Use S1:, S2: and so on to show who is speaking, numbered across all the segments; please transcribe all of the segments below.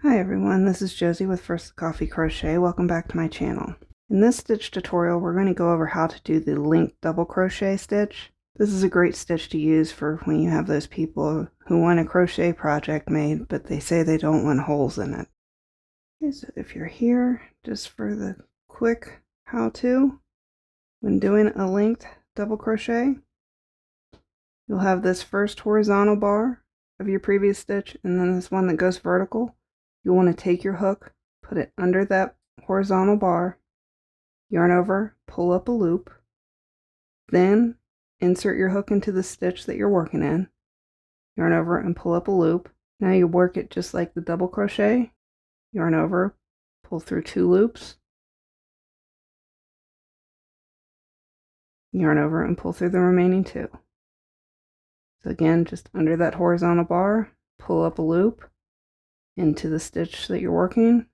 S1: Hi everyone, this is Josie with First Coffee Crochet. Welcome back to my channel. In this stitch tutorial, we're going to go over how to do the linked double crochet stitch. This is a great stitch to use for when you have those people who want a crochet project made, but they say they don't want holes in it. Okay, so if you're here, just for the quick how-to, when doing a linked double crochet, you'll have this first horizontal bar of your previous stitch, and then this one that goes vertical. You'll want to take your hook, put it under that horizontal bar, yarn over, pull up a loop, then insert your hook into the stitch that you're working in, yarn over and pull up a loop. Now you work it just like the double crochet, yarn over, pull through 2 loops, yarn over and pull through the remaining 2. So again, just under that horizontal bar, pull up a loop into the stitch that you're working,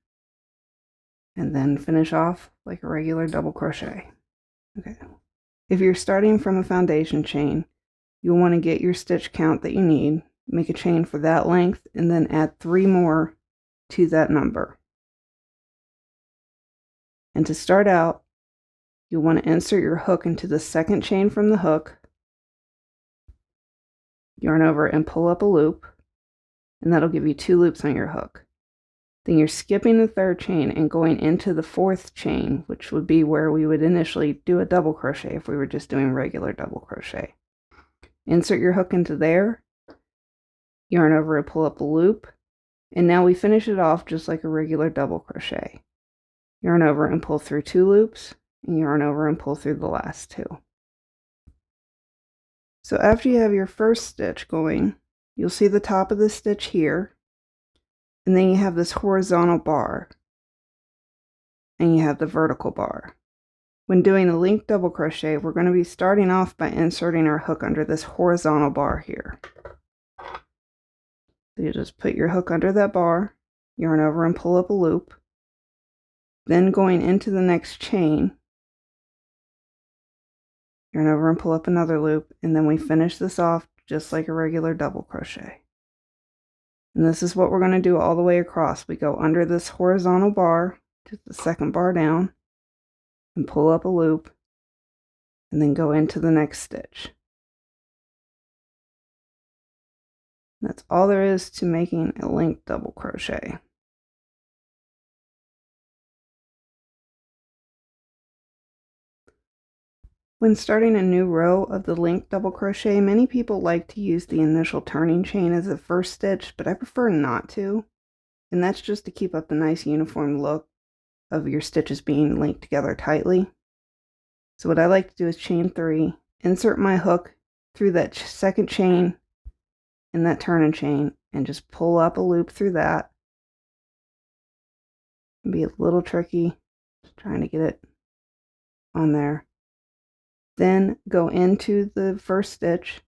S1: and then finish off like a regular double crochet. Okay. If you're starting from a foundation chain, you'll want to get your stitch count that you need, make a chain for that length, and then add 3 more to that number. And to start out, you'll want to insert your hook into the second chain from the hook, yarn over and pull up a loop, and that'll give you 2 loops on your hook. Then you're skipping the 3rd chain and going into the 4th chain, which would be where we would initially do a double crochet if we were just doing regular double crochet. Insert your hook into there, yarn over and pull up a loop, and now we finish it off just like a regular double crochet. Yarn over and pull through 2 loops, and yarn over and pull through the last 2. So after you have your first stitch going, you'll see the top of the stitch here, and then you have this horizontal bar, and you have the vertical bar. When doing a linked double crochet, we're going to be starting off by inserting our hook under this horizontal bar here. So you just put your hook under that bar, yarn over and pull up a loop, then going into the next chain, yarn over and pull up another loop, and then we finish this off just like a regular double crochet. And this is what we're going to do all the way across. We go under this horizontal bar to the second bar down and pull up a loop, and then go into the next stitch. That's all there is to making a linked double crochet. When starting a new row of the linked double crochet, many people like to use the initial turning chain as the first stitch, but I prefer not to. And that's just to keep up the nice uniform look of your stitches being linked together tightly. So what I like to do is chain 3, insert my hook through that second chain and that turning chain, and just pull up a loop through that. It'll be a little tricky, just trying to get it on there. Then go into the first stitch,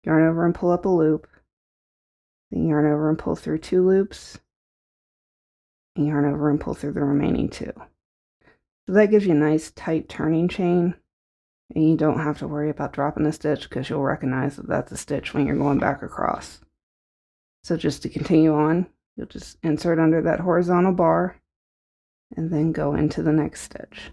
S1: yarn over and pull up a loop, then yarn over and pull through 2 loops, and yarn over and pull through the remaining 2. So that gives you a nice tight turning chain, and you don't have to worry about dropping a stitch because you'll recognize that that's a stitch when you're going back across. So just to continue on, you'll just insert under that horizontal bar and then go into the next stitch.